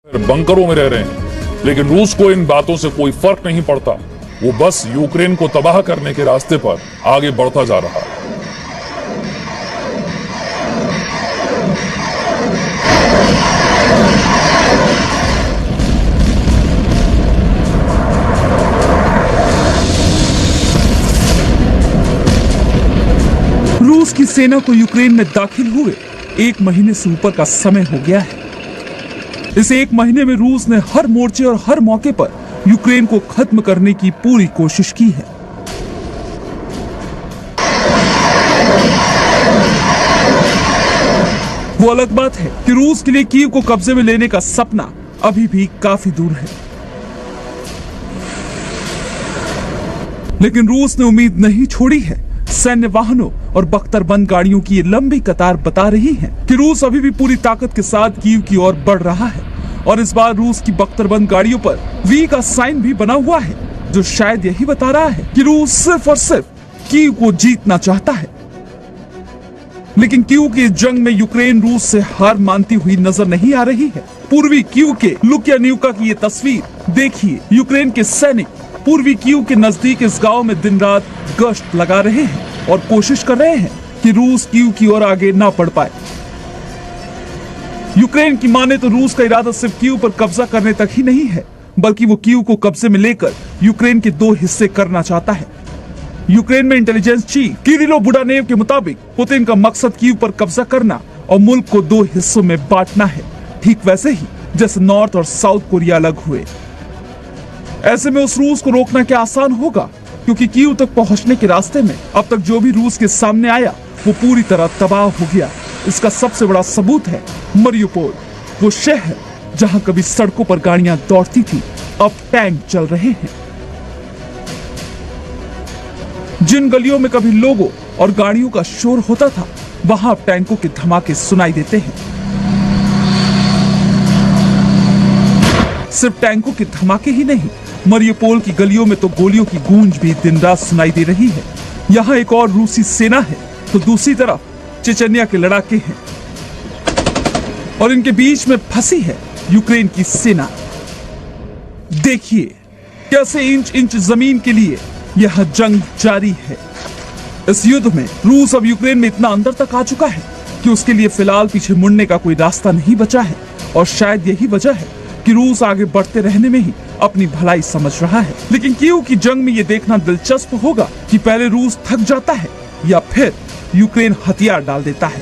बंकरों में रह रहे हैं, लेकिन रूस को इन बातों से कोई फर्क नहीं पड़ता। वो बस यूक्रेन को तबाह करने के रास्ते पर आगे बढ़ता जा रहा है। रूस की सेना को यूक्रेन में दाखिल हुए 1 महीने से ऊपर का समय हो गया है। इस 1 महीने में रूस ने हर मोर्चे और हर मौके पर यूक्रेन को खत्म करने की पूरी कोशिश की है। वो अलग बात है कि रूस के लिए कीव को कब्जे में लेने का सपना अभी भी काफी दूर है, लेकिन रूस ने उम्मीद नहीं छोड़ी है। सैन्य वाहनों और बख्तरबंद गाड़ियों की ये लंबी कतार बता रही है कि रूस अभी भी पूरी ताकत के साथ कीव की ओर बढ़ रहा है। और इस बार रूस की बख्तरबंद गाड़ियों पर वी का साइन भी बना हुआ है, जो शायद यही बता रहा है कि रूस सिर्फ और सिर्फ कीव को जीतना चाहता है। लेकिन कीव की इस जंग में यूक्रेन रूस से हार मानती हुई नजर नहीं आ रही है। पूर्वी कीव के लुकियानिवका की ये तस्वीर देखिए। यूक्रेन के सैनिक पूर्वी कीव के नजदीक इस गांव में दिन रात गश्त लगा रहे हैं और कोशिश कर रहे हैं कि रूस कीव की ओर आगे ना बढ़ पाए। यूक्रेन की माने तो रूस का इरादा सिर्फ कीव पर कब्जा करने तक ही नहीं है, बल्कि वो कीव को कब्जे में लेकर यूक्रेन के 2 हिस्से करना चाहता है। यूक्रेन में इंटेलिजेंस चीफ किरिलो बुडानेव के मुताबिक पुतिन का मकसद कीव पर कब्जा करना और मुल्क को 2 हिस्सों में बांटना है, ठीक वैसे ही जैसे नॉर्थ और साउथ कोरिया अलग हुए। ऐसे में उस रूस को रोकना क्या आसान होगा, क्योंकि कीव तक पहुंचने के रास्ते में अब तक जो भी रूस के सामने आया वो पूरी तरह तबाह हो गया। इसका सबसे बड़ा सबूत है मरियुपोल, वो शहर जहां कभी सड़कों पर गाड़ियां दौड़ती थी, अब टैंक चल रहे हैं। जिन गलियों में कभी लोगों और गाड़ियों का शोर होता था, वहां अब टैंकों के धमाके सुनाई देते हैं। सिर्फ टैंकों के धमाके ही नहीं, मरियुपोल की गलियों में तो गोलियों की गूंज भी दिन रात सुनाई दे रही है। यहाँ एक और रूसी सेना है तो दूसरी तरफ चेचन्या के लड़ाके हैं, और इनके बीच में फंसी है यूक्रेन की सेना। देखिए कैसे इंच इंच जमीन के लिए यह जंग जारी है। इस युद्ध में रूस अब यूक्रेन में इतना अंदर तक आ चुका है कि उसके लिए फिलहाल पीछे मुड़ने का कोई रास्ता नहीं बचा है, और शायद यही वजह है कि रूस आगे बढ़ते रहने में ही अपनी भलाई समझ रहा है। लेकिन कीव की जंग में ये देखना दिलचस्प होगा कि पहले रूस थक जाता है या फिर यूक्रेन हथियार डाल देता है।